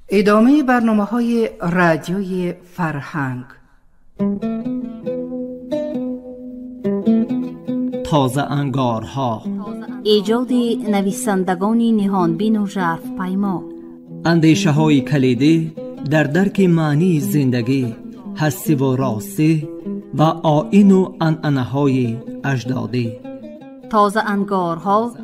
ادامه برنامه‌های رادیوی فرهنگ. تازه انگارها، ایجاد نویسندگان نهانبین و ژرف پیما، اندیشه های کلیدی در درک معنی زندگی، هستی و راستی و آیین و عنعنه های اجدادی. تازه انگارها،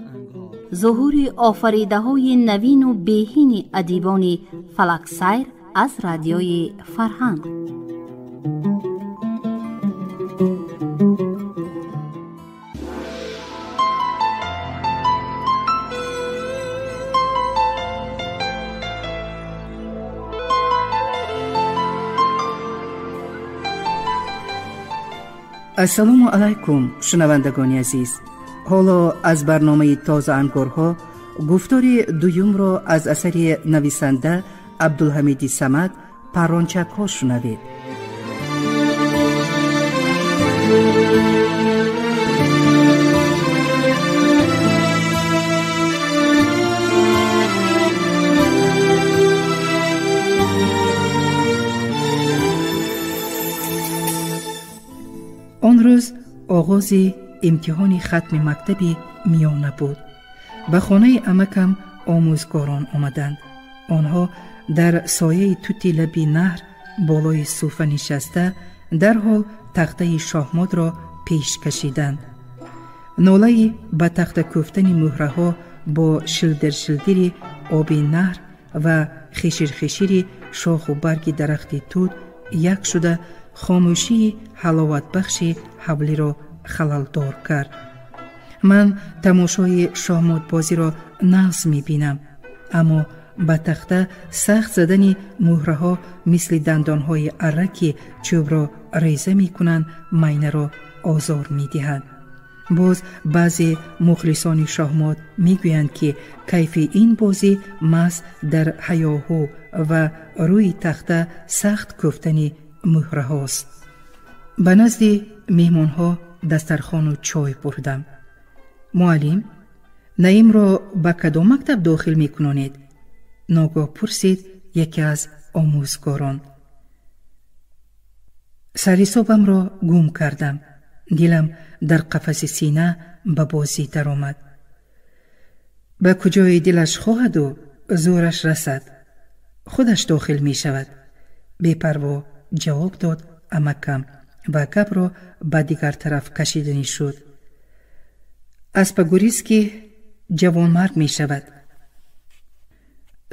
ظهور آفریده های نوین و بهین ادیبان فلک سیر از رادیوی فرهنگ. السلام علیکم شنوندگان عزیز. حالا از برنامه تازه انگارها گفتار دویم را از اثر نویسنده عبدالحمید صمد پرانچک ها شنوید. آن روز آغاز امتحان ختم مکتب میانه بود. به خانه عمکم آموزگاران آمدند. آنها در سایه توتی لبی نهر بالای صوفه نشسته در حال تخته شاهماد را پیش کشیدند. ناله به تخته کوفتن مهره ها با شلدر شلدری آب نهر و خشیر خشیر شاخ و برگ درخت توت یک شده خاموشی حلاوت بخش حولی را خلال دار کرد. من تماشای شاهماد بازی را نقص می بینم، اما به تخته سخت زدن مهره ها مثل دندان های ارکی چوب را ریزه می کنند، مینه را آزار می دهند. باز بعضی مخلصان شاهماد می گویند که کیف این بازی محض در هیاهو و روی تخته سخت کوفتن مهره هاست. به نزد مهمان ها دسترخوان و چای بردم. معلم، نعیم را به کدام مکتب داخل می کنونید؟ ناگاه پرسید یکی از آموزگاران. سریصابم را گم کردم. دلم در قفس سینه به بازی در آمد. به کجای دلش خواهد و زورش رسد خودش داخل می شود. بی پروا جواب داد عمکم و گپ را به دیگر طرف کشیدنی شد. اسب گریز که جوان مرد می شود.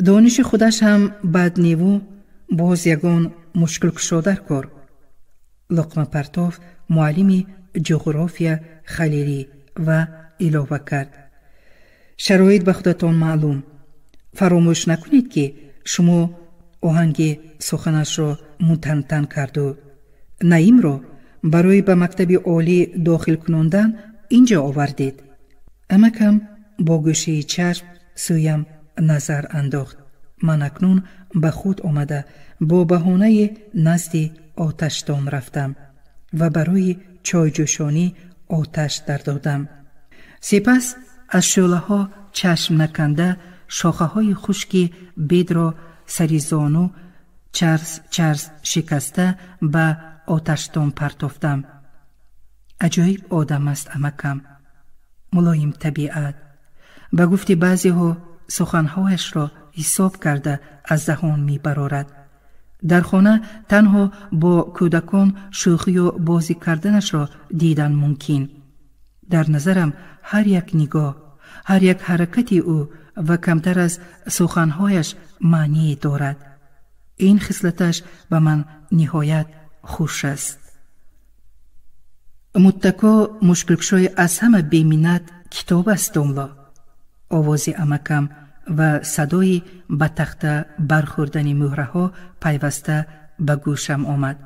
دانش خودش هم بد نیو، باز یگان مشکل کشادر کار. لقمه پرتاف معلم جغرافیا خلیلی و اضافه کرد. شرایط به خودتان معلوم. فراموش نکنید که شما آهنگ سخنش را متنتن کرد و نعیم را برای به مکتب عالی داخل کناندن اینجا آوردید. عمکم با گوشه چشم سویم نظر انداخت. من اکنون به خود آمده با بهانه نزد آتشدان رفتم و برای چای جوشانی آتش در دادم. سپس از شعله ها چشم نکنده شاخه های خشک بید را سری زانو چرس چرس شکسته به آتشدان پرتافتم. عجایب آدم است عمکم، ملایم طبیعت. به گفت بعضی ها سخنهایش را حساب کرده از دهان می برارد. در خانه تنها با کودکان شوخی و بازی کردنش را دیدن ممکن. در نظرم هر یک نگاه، هر یک حرکتی او و کمتر از سخنهایش معنی دارد. این خصلتش به من نهایت خوش است. متکا مشکل کشای از همه بیمینت کتاب است داملا. آواز عمکم و صدای به تخته برخوردن مهره ها پیوسته به گوشم آمد.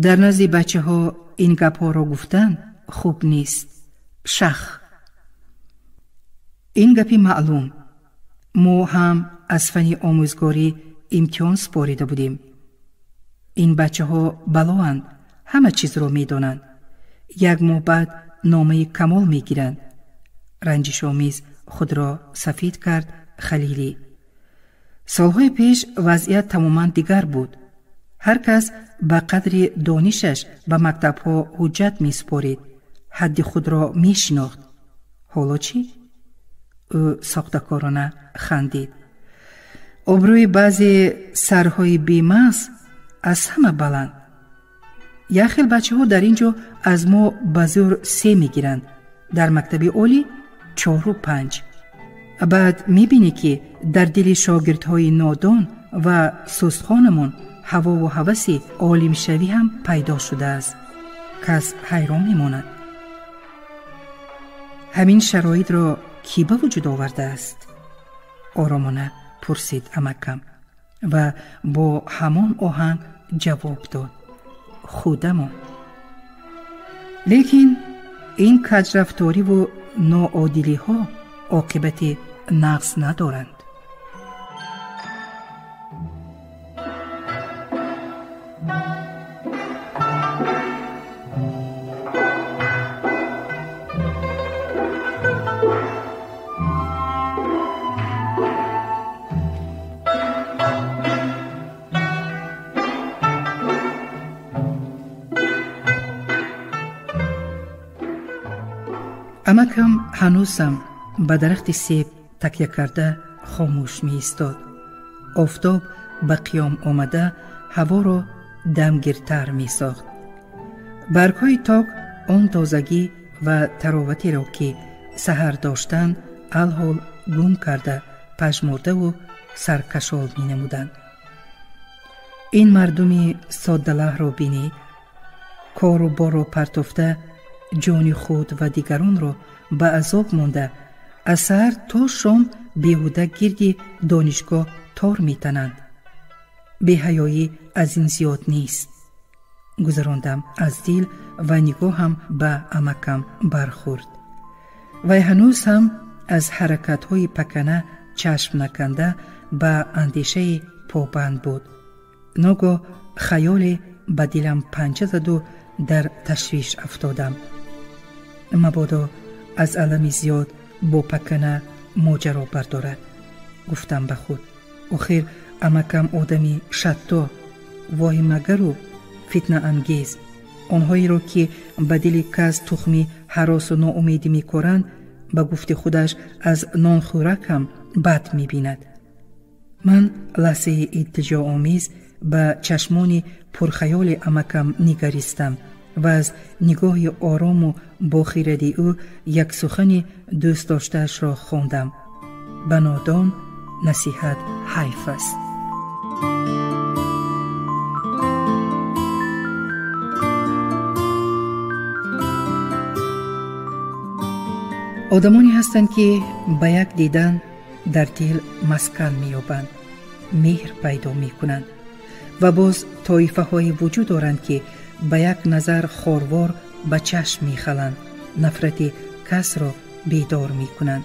در نزد بچه ها این گپ ها را گفتن خوب نیست. شخ. این گپی معلوم. ما هم از فن آموزگاری امتحان سپاریده بودیم. این بچه ها بلااند، همه چیز را می دانند. یک ماه بعد نامه کمال می گیرند. رنجش آمیز خود را سفید کرد خلیلی. سالهای پیش وضعیت تماما دیگر بود. هر کس به قدر دانشش به مکتب‌ها حجت می‌سپارید، حد خود را می‌شناخت. حالا چی؟ او ساختکارانه خندید. آبروی بعضی سرهای بی‌مغز از همه بلند. یک خیل بچه‌ها در اینجا از ما به زور 3 میگیرند، در مکتب عالی 4 و 5. بعد میبینی که در دل شاگردهای نادان و سستخوانمان هوا و هوس عالم شوی هم پیدا شده است. کس حیران میماند. همین شرایط را کی به وجود آورده است؟ آرامانه پرسید عمکم و با همان آهنگ جواب داد: خودمان. لیکن این کجرفتاری و ناعادلی ها عاقبت نقص ندارند. عمکم هنوزم به درخت سیب تکیه کرده خاموش می ایستاد. آفتاب به قیام آمده هوا را دمگیرتر می ساخت. برگ‌های تاک آن تازگی و تراوتی را که سحر داشتند الحال گم کرده پژمرده و سرکشال می نمودند. این مردمی ساده‌لوح را بینی، کار و بار را پرتافته، جان خود و دیگران را به عذاب مانده، از سحر تا شام بیهوده گردی دانشگاه تار می‌تنند. بی‌حیایی از این زیاد نیست. گذراندم از دل و نگاهم به عمکم برخورد. و هنوز هم از حرکت‌های پکنه چشم نکنده به اندیشه پابند بود. ناگاه خیال به دلم پنجه زد و در تشویش افتادم. مبادا از علم زیاد با پکنه ماجرا بردارد. گفتم به خود: آخر عمکم آدمی شتا، واهمه‌گر و فتنه انگیز. آنهایی را که به دل کس تخمی هراس و ناامیدی می‌کارند به گفت خودش از نان خوراک هم بد می‌بیند. من لحظه التجا آمیز به چشمان پرخیال عمکم نگریستم و از نگاه آرام و با خیردی او یک سخن دوست داشته‌اش را خواندم: به نادان نصیحت حیف است. آدمانی هستند که به یک دیدن در دل مسکن می‌یابند، مهر پیدا می‌کنند و باز طایفه های وجود دارند که به یک نظر خاروار به چشم می‌خلند، نفرت کس را بیدار می‌کنند.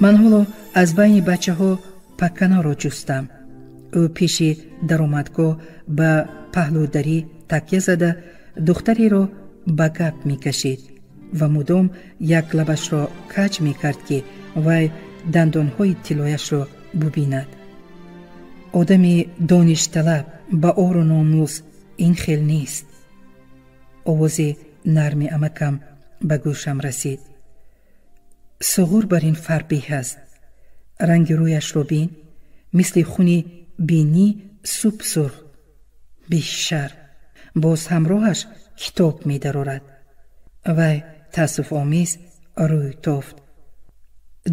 من حالا از بین بچه ها پکنه را جستم. او پیش درآمدگاه به پهلودری تکیه زده دختری را به گپ می‌کشید و مدام یک لبش را کج می‌کرد که وی دندان‌های طلایش را ببیند. آدمی دانش طلب به آر و ناموس این خیل نیست. آواز نرم عمکم به گوشم رسید: سغور بر این فربیه است. رنگ رویش را بین، مثل خونی بینی سوپ سرخ. بیشتر باز همراهش کتاب می درارد. وی تأسف آمیز روی تافت.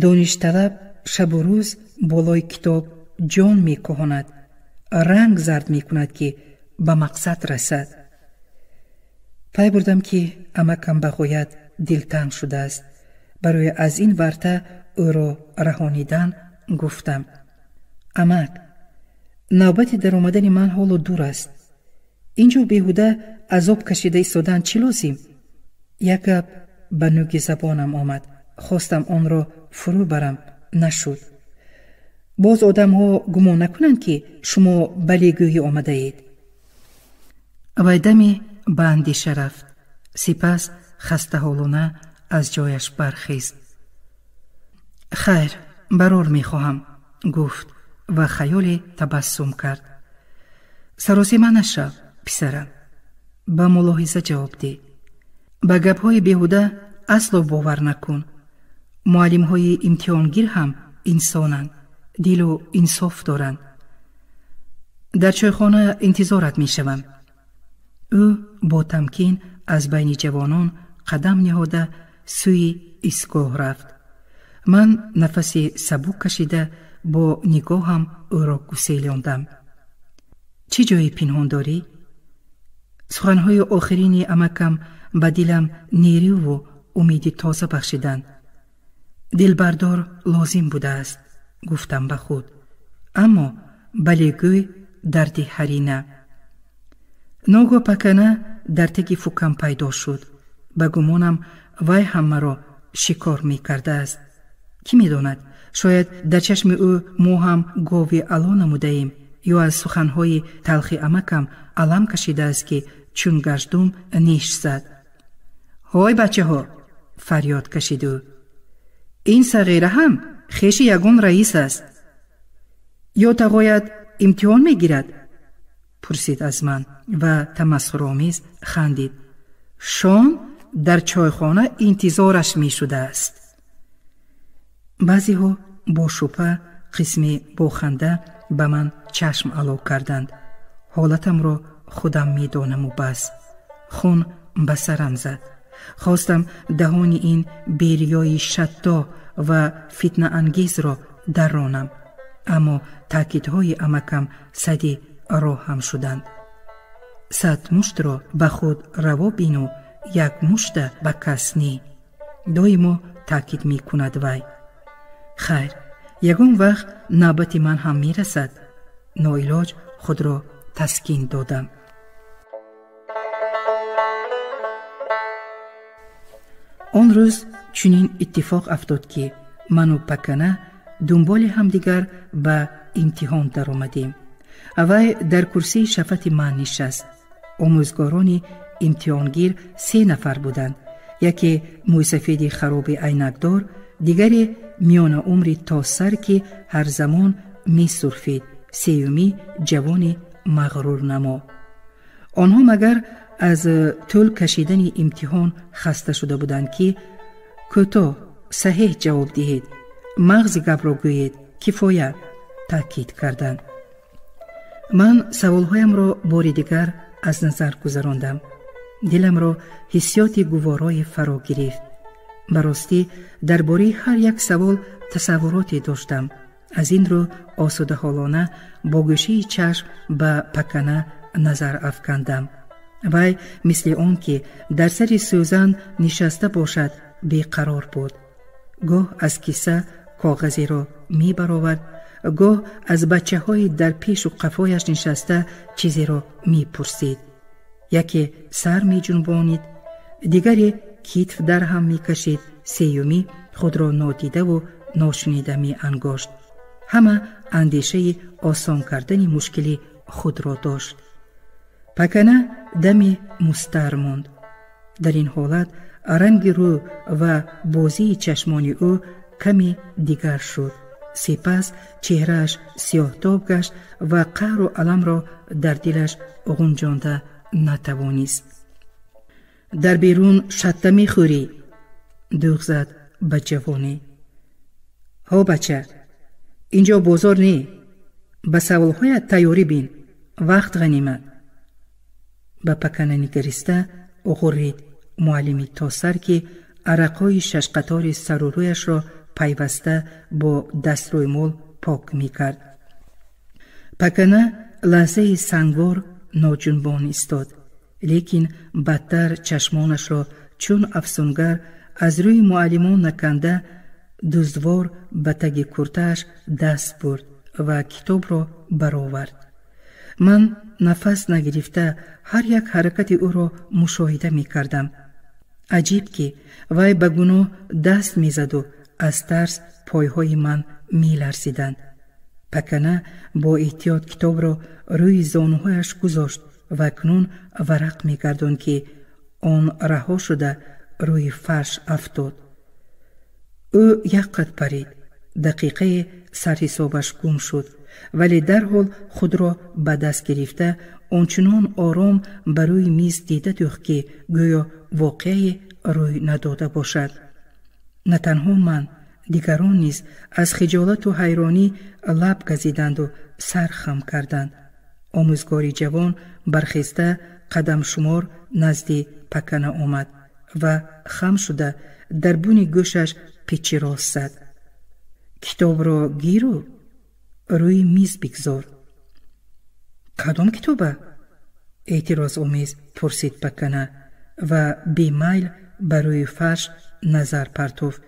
دانش طلب شب و روز بالای کتاب جان می کهاند، رنگ زرد می کند که به مقصد رسد. پی بردم که عمکم به غایت دلتنگ شده است. برای از این ورطه او را رهانیدن گفتم: عمک، نوبت در آمدن من حالا دور است. اینجا بیهوده عذاب کشیده ایستادن چی لازم؟ یک گپ به نوک زبانم آمد. خواستم آن را فرو برم، نشد. باز آدم ها گمان نکنند که شما بلیگویی آمده اید. وی دمی به اندیشه رفت. سپس خسته حالانه از جایش برخیست. خیر، برار می خواهم، گفت و خیال تبسم کرد. سراسیمه نشو پسرم. با ملاحظه جواب ده. با گپ‌های بیهوده اصلا باور نکن. معلم‌های امتحانگیر هم انسانند. دل و انصاف دارند. در چایخانه انتظارت می‌شوم. او با تمکین از بین جوانان قدم نهاده سوی ایستگاه رفت. من نفسی سبک کشیده با نگاهم او را گسیلاندم. چی جای پنهان داری؟ سخنهای آخرین عمکم به دلم نیرو و امید تازه بخشیدند. دلبردار لازم بوده است، گفتم به خود. اما بله گوی درد هرینه. ناگاه پکنه در تگی فکم پیدا شد. به گمانم وی هم مرا شکار می کرده است. کی می داند؟ شاید در چشم او ما هم گاوی علا نموده ایم یا از سخنهای تلخی عمکم علم کشیده است که چون گشتم نیش زد. های بچه ها، فریاد کشید او. این صغیره هم خیش یگان رئیس است. یا تقاید امتحان می گیرد؟ پرسید از من و تمسخرآمیز خندید. شام در چایخانه انتظارش می شده است. بعضی ها با شوپه قسمی با خنده به من چشم علو کردند. حالتم را خودم می دانم و بس. خون به سرم زد. خواستم دهان این بیریای شتا و فتنه انگیز را درانم. اما تاکیدهای عمکم صدی راهم شدند. 100 مشت را به خود روا بین و 1 مشت به کس نی. دائما تاکید می کند وی. خیر، یگان وقت نوبت من هم می رسد. ناعلاج خود را تسکین دادم. آن روز چنین اتفاق افتاد که من و پکنه دنبال همدیگر به امتحان در آمدیم. وی در کرسی شفت من نشست. آموزگاران امتحانگیر 3 نفر بودند. یکی موسفید خراب عینکدار، دیگری میان عمری تا سر که هر زمان می سرفید، سیومی جوان مغرور نما. آنها مگر از طول کشیدن امتحان خسته شده بودند که کوتاه صحیح جواب دهید، مغز گپ را گویید، کفایت تاکید کردند. من سوالهایم را بار دیگر از نظر گذراندم. دلم را حسیات گوارای فرا گرفت. براستی درباره هر یک سوال تصوراتی داشتم. از این رو آسوده حالانه با گوشه چشم به پکنه نظر افکندم. وی مثل آن که در سر سوزن نشسته باشد بیقرار بود. گاه از کیسه کاغذی را می برآورد، گاه از بچه های در پیش و قفایش نشسته چیزی را می پرسید. یکی سر می جنبانید، دیگری کتف در هم می کشید، سیومی خود را نادیده و ناشنیده می انگاشت. همه اندیشه آسان کردن مشکلی خود را داشت. پکنه دمی مستر ماند. در این حالت رنگ رو و بازی چشمان او کمی دیگر شد. سپس چهرهش سیاه‌تاب گشت و قهر و الم را در دلش غنجانده نتوانست. در بیرون شطه می‌خوری؟ دوغ زد به جوانی. ها بچه، اینجا بازار نی. به سوال‌هایت تیاری بین. وقت غنیمت. به پکنه نگریسته غرید. معلمی تا سر که عرقهای 6 قطار سر و رویش را پیوسته با دستروی مول پاک می کرد. پکنه لحظه سنگوار ناجنبان استاد، لیکن بدتر چشمانش را چون افسونگر از روی معلمان نکنده دزدوار به تگ کرته‌اش دست برد و کتاب را برآورد. من نفس نگرفته هر یک حرکت او را مشاهده می کردم. عجیب که وی به گناه دست می زد و از ترس پایهای من می لرزیدند. پکنه با احتیاط کتاب را روی زانوهایش گذاشت و اکنون ورق می گرداند که آن رها شده روی فرش افتاد. او یک قد پرید. دقیقه سرحسابش گم شد، ولی در حال خود را به دست گرفته آنچنان آرام بر روی میز دیده دوخت که گویا واقعی روی نداده باشد. نه تنها من، دیگران نیز از خجالت و حیرانی لب گزیدند و سر خم کردند. آموزگاری جوان برخسته قدم شمار نزد پکنه آمد و خم شده در بون گوشش پیچی راست زد. کتاب را گیر و روی میز بگذار. کدام کتابه؟ اعتراض آمیز پرسید پکنه و بی میل بر روی فرش نظر پرتافت.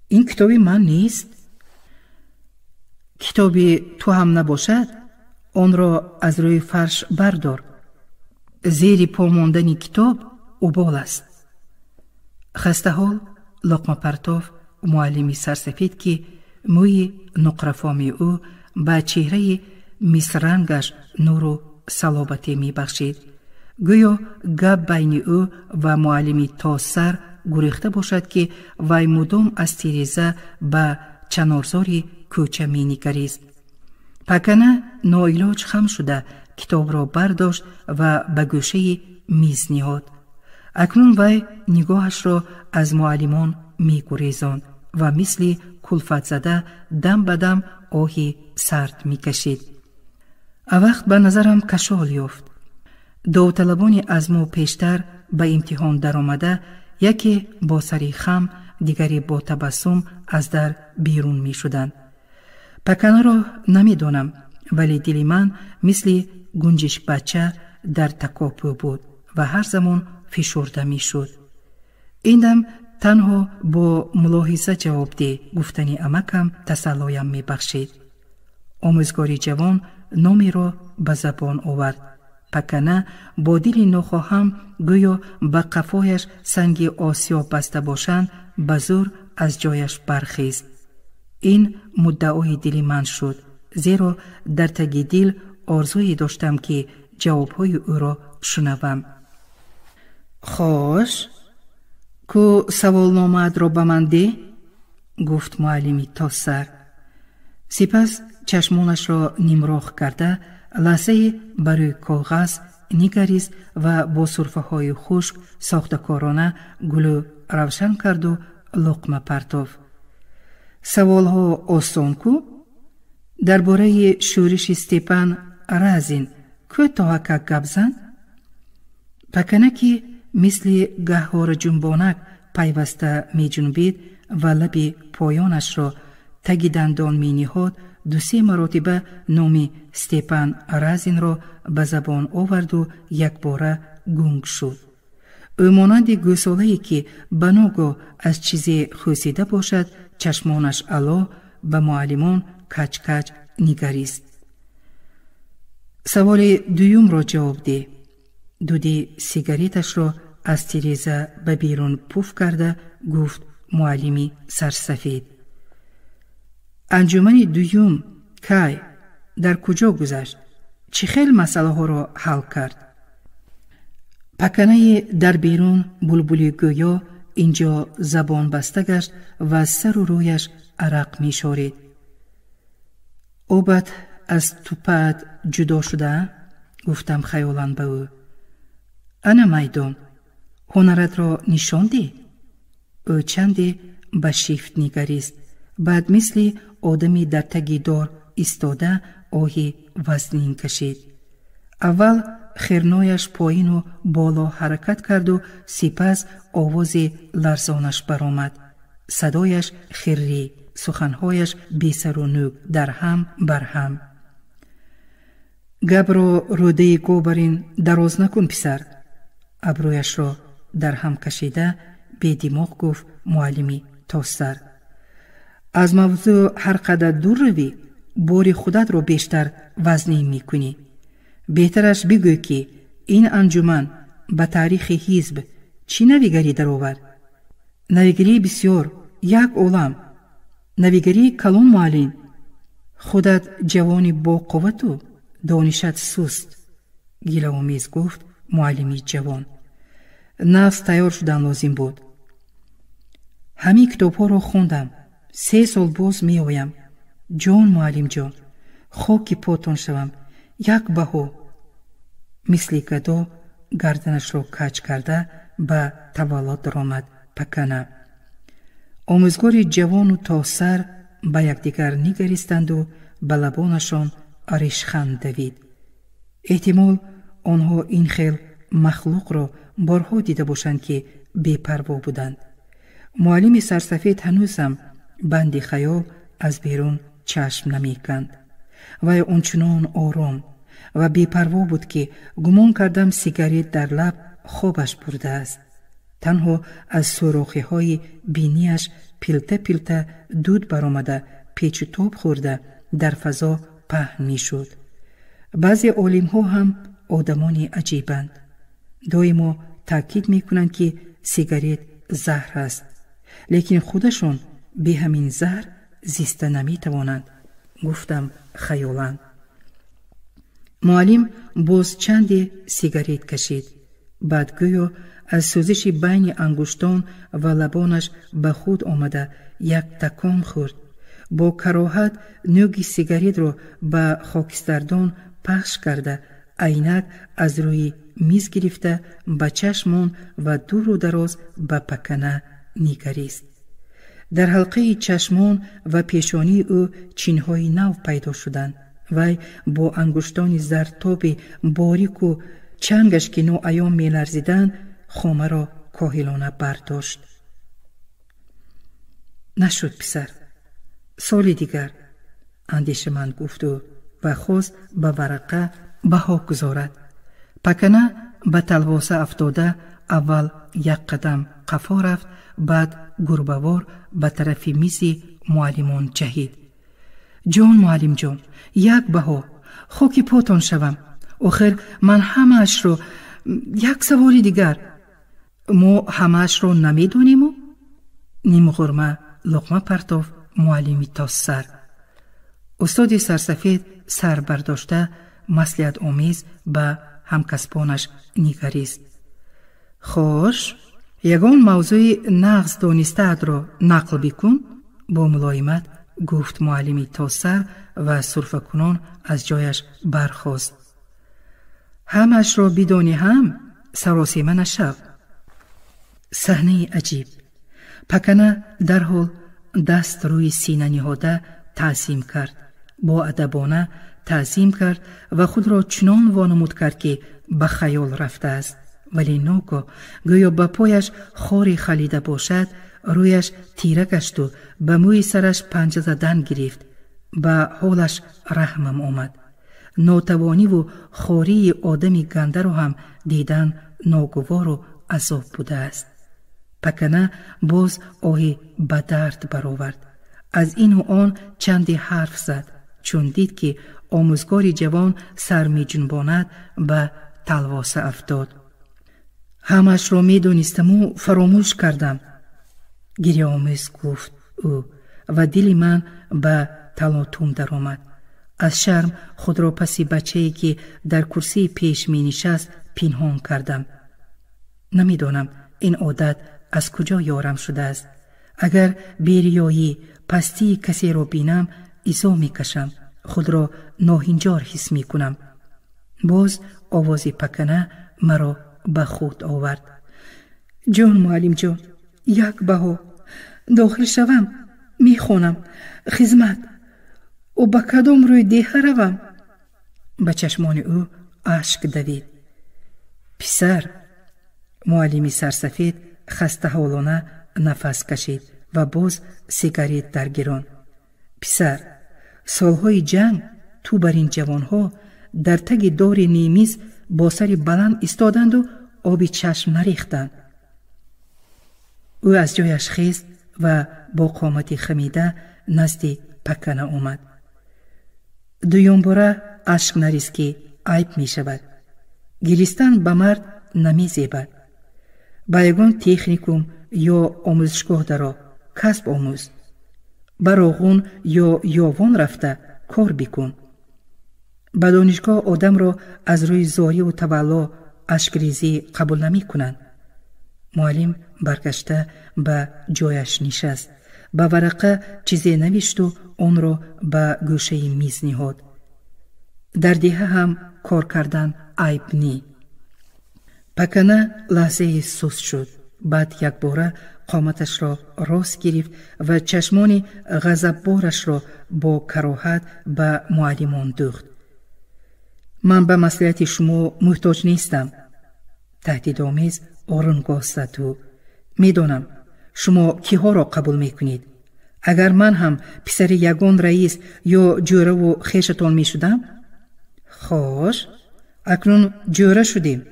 این کتابی من نیست. کتابی تو هم نباشد آن را از روی فرش بردار. زیر پا ماندن کتاب اوبال است. خسته حال لقمه پرتاف معلمی سرسفید که موی نقرفامی او به چهره میسرنگش نور و صلابتی می بخشید. گویا گپ بین او و معلمی تا سر گریخته باشد که وی مدام از تیریزه به چنارزاری کوچه می نگریست. پکنه ناعلاج خم شده کتاب را برداشت و به گوشه میز نهاد. اکنون وی نگاهش را از معلمان می گریزاند و مثل کلفت زده دم به دم آهی سرد می کشید. وقت به نظرم کشال یافت. داوطلبانی از ما پیشتر به امتحان در آمده، یکی با سری خم دیگری با تبسم از در بیرون می شدند. پکنه را نمی دانم، ولی دل من مثل گنجش بچه در تکاپو بود و هر زمان فشرده می شد. این دم تنها با ملاحظه جواب ده گفتنی امکم تسلایم می بخشید. آموزگاری جوان نامی را به زبان آورد. پکنه با دل ناخواهم گویا به قفایش سنگ آسیاب بسته باشند به زور از جایش برخیست. این مدعای دل من شد، زیرا در تگ دل آرزویی داشتم که جوابهای او را شنوم. خوش، کو سوالنامه‌ات را به من ده؟ گفت معلمی تا سر. سپس چشمانش را نیمراخ کرده لحظه برای کاغذ نگریست و با سرفه های خشک ساختکارانه گلو روشن کرد و لقمه پرتافت. سوال ها آسان کو؟ درباره شورش استپان رازین کو تا که گپ زن؟ پکنه که مثل گهوار جنبانک پیوسته می جنبید و لب پایانش را تگ دندان می نهاد، 2-3 مراتبه نام استپان رازین را به زبان آورد و یک باره گنگ شد. او مانند گوساله‌ای که بناگاه از چیزی خوسیده باشد چشمانش علا به معلمان کچ کچ نگریست. سوال دوم را جواب ده. دودی سیگاریتش را از تیریزه به بیرون پوف کرده گفت معلمی سرسفید. انجمن دوم کی در کجا گذشت؟ چه خیل مسئله ها را حل کرد؟ پکنه در بیرون بلبلی گویا اینجا زبان بسته گشت و سر و رویش عرق می شارید. اوبت از توپت جدا شده؟ گفتم خیالان به او. انا میدان، هنرت را نشاندی؟ او چندی به شیفت نگریست. بعد مثل آدمی در تگی دار ایستاده آهی وزنین کشید. اول خرنایش پایین و بالا حرکت کرد و سپس آواز لرزانش برآمد. صدایش خری، سخنهایش بی سر و نوک در هم بر هم. گپ را روده گوبرین دراز نکن پسر. ابرویش را در هم کشیده بی دماغ گفت معلمی تا سر. از موضوع هر قدر دور روی باری خودت را بیشتر وزنی میکنی. بهترش بگوی که این انجمن به تاریخ حزب چی نویگری در آورد؟ نویگری بسیار، یک عالم. نویگری کلان معلم. خودت جوانی با قوت و دانشت سست. گیله‌آمیز گفت معلمی جوان. نفس تیار شدن لازم بود. همین کتاب ها را خوندم. 3 سال باز می آیم. جان معلم جان، خاک پاتان شوم. یک بهو. مثل گدا گردنش را کج کرده به تولد درآمد پکنه. آموزگار جوان و تا سر به یکدیگر نگریستند و به لبانشان ریشخند دوید. احتمال آنها این خیل مخلوق را بارها دیده باشند که بی‌پروا بودند. معلم سرسفید هنوز هم بند خیال از بیرون چشم نمی‌کند. وی آنچنان آرام و بی‌پروا بود که گمان کردم سیگارت در لب خوابش برده است. تنها از سوراخی‌های بینیش پیلته پیلته دود برآمده پیچ و تاب خورده در فضا پهن می‌شد. بعضی عالم‌ها هم آدمانی عجیبند. دائما تاکید می‌کنند که سیگارت زهر است، لیکن خودشون به همین زهر زیسته نمی‌توانند. گفتم خیالند. معلم باز چند سیگارت کشید. بعد گویا از سوزش بین انگشتان و لبانش به خود آمده یک تکان خورد. با کراهت نوک سیگارت را به خاکستردان پخش کرده عینک از روی میز گرفته به چشمان و دور و دراز به پکنه نگریست. در حلقه چشمان و پیشانی او چینهای نو پیدا شدند. وی با انگشتان زرتاب باریک و چنگش که ناعیان می لرزیدند خامه را کاهلانه برداشت. نشد پسر، سال دیگر، اندیشمند گفت و خواست به ورقه بها گذارد. پکنه به تلواسه افتاده اول یک قدم قفا رفت، بعد گربه‌وار به طرف میز معلمان جهید. جان معلم جان، یک بها، خاک پاتان شوم. آخر من همه‌اش رو. یک سوال دیگر، ما همه‌اش رو نمیدونیم؟ نیم غرمه لقمه پرتاف معلمی تا سر. استاد سرسفید سر برداشته مصلحت آمیز به همکسبانش نگریست. خوش، یگان موضوع نقص دانسته را نقل بکن. با ملایمت گفت معلمی تا سر و سرفه کنان از جایش برخاست. همش را بدانی هم سراسیمه نشو. صحنه عجیب. پکنه در حال دست روی سینه نهاده تعظیم کرد. با ادبانه تعظیم کرد و خود را چنان وانمود کرد که به خیال رفته است. ولی ناگاه گویا به پایش خاری خلیده باشد رویش تیره گشت و به موی سرش پنجه زدن گرفت. به حالش رحمم آمد. ناتوانی و خاری آدمی گنده رو هم دیدن ناگوار و عذاب بوده است. پکنه باز آهی به درد برآورد. از این و آن چندی حرف زد. چون دید که آموزگار جوان سر می جنباند به تلواسه افتاد. همش را می دونستم و فراموش کردم. گریه آمیز گفت او و دل من به تلاطم در آمد. از شرم خود را پس بچه‌ای که در کرسی پیش می نشست پنهان کردم. نمیدانم این عادت از کجا یارم شده است. اگر بیریایی پستی کسی را بینم ایزا می کشم. خود را ناهنجار حس می کنم. باز آواز پکنه مرا به خود آورد. جان معلم جان، یک بها، داخل شوم، می خونم، خدمت و به کدام روی دیه روم؟ به چشمان او اشک دوید. پسر، معلمی سرسفید خسته حالانه نفس کشید و باز سیگارت در گران. پسر، سالهای جنگ تو بر این جوانها در تگ دار نیمیز با سر بلند ایستادند و آبی چشم نریختند. او از جایش خیست و با قامتی خمیده نزد پکنه آمد. دویم باره اشک نریز که عیب می شود. گریستن به مرد نمی زیبد. با یگان تکنیکوم یا آموزشگاه درا کسب آموز. براغون یا یاوان رفته کار بکن. به دانشگاه آدم را از روی زاری و تولا اشکریزی قبول نمی کنند. معلم برگشته به جایش نشست با ورقه چیزی نوشت و آن را به گوشه میز نهاد. در دیه هم کار کردن عیب نی. پکنه لحظه سست شد. بعد یک باره قامتش را راست گرفت و چشمان غضببارش را با کراهت به معلمان دوخت. من به مصلحت شما محتاج نیستم. تهدیدآمیز آرنگاه زد و میدانم شما کیها را قبول میکنید. اگر من هم پسر یگان رئیس یا جوره و خیشتان میشدم؟ خوش، اکنون جوره شدیم.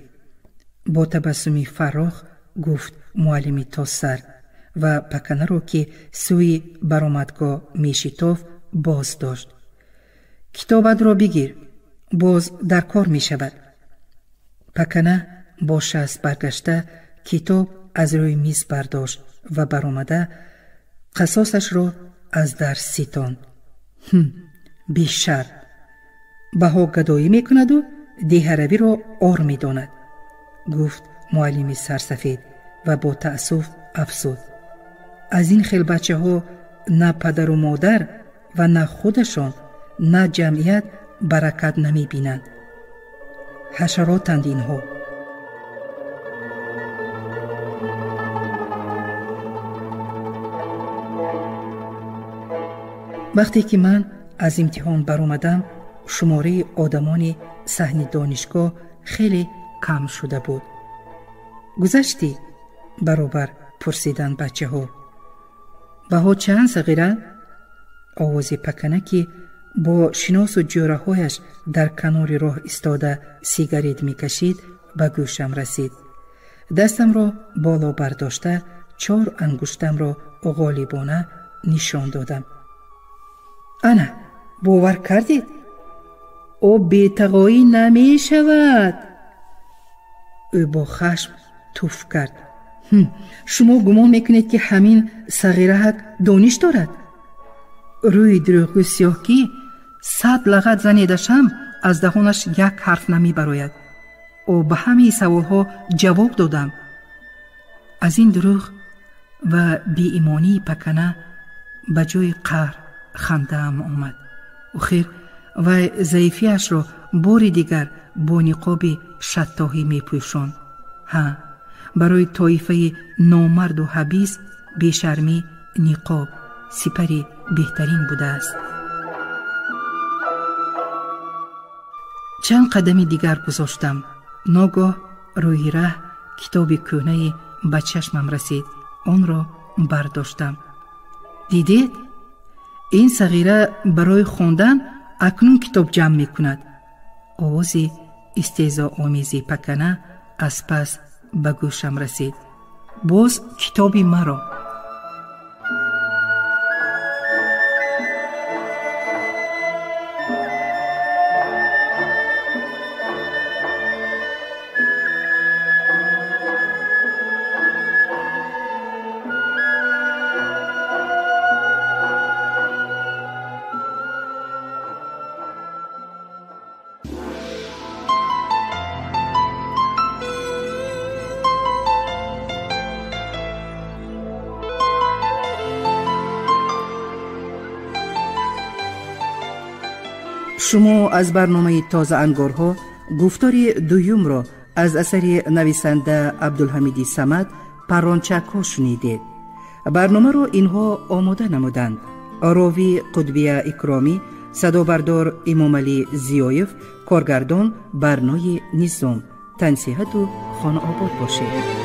با تبسمی فراخ گفت معلمی تا سر و پکنه را که سوی برآمدگاه میشتافت باز داشت. کتابت را بگیر، باز در کار می شود. پکنه با شست برگشته کتاب از روی میز برداشت و برآمده قصاصش را از در ستاند. بیشتر بها گدایی می کند و دیهروی را آر می داند، گفت معلم سرسفید و با تأسف افسود. از این خیل بچه ها نه پدر و مادر و نه خودشان نه جمعیت برکت نمی بینند. حشراتند اینها. وقتی که من از امتحان برآمدم شماره آدمان صحن دانشگاه خیلی کم شده بود. گذشتی؟ برابر پرسیدن بچه ها. بها چند صغیره؟ آواز پکنه که با شناس و جوره هایش در کنار راه استاده سیگارت می کشید به گوشم رسید. دستم را بالا برداشته 4 انگشتم را غالبانه نشان دادم. انا باور کردید؟ او بی‌تقایی نمی شود. او با خشم توف کرد. شما گمان میکنید که همین صغیره حق دانش دارد؟ روی دروغگو سیاهی 100 لغت زنیدشم از دهانش یک حرف نمی براید. او به همه سوالها جواب دادم. از این دروغ و بی ایمانی پکنه به جای قهر خنده ام آمد. آخر و ضعیفیش را باری دیگر با نقاب شطاحی می پوشاند. ها، برای طایفه نامرد و حبیس بیشرمی نقاب سپری بهترین بوده است. چند قدمی دیگر گذاشتم. ناگاه روی ره کتاب کهنه به چشمم رسید. آن را برداشتم. دیدید؟ این صغیره برای خواندن اکنون کتاب جمع می کند. آواز استهزا آمیزی پکنه از پس به گوشم رسید. باز کتابی مرا. شما از برنامه تازه انگارها گفتار دویم را از اثر نویسنده عبدالحمید صمد پرانچک‌ها شنیدید. برنامه را اینها آماده نمودند: راوی قطبیه اکرامی، صدابردار امام علی زیایف، کارگردان برنای نظام. تنصیحات و خانه آباد باشید.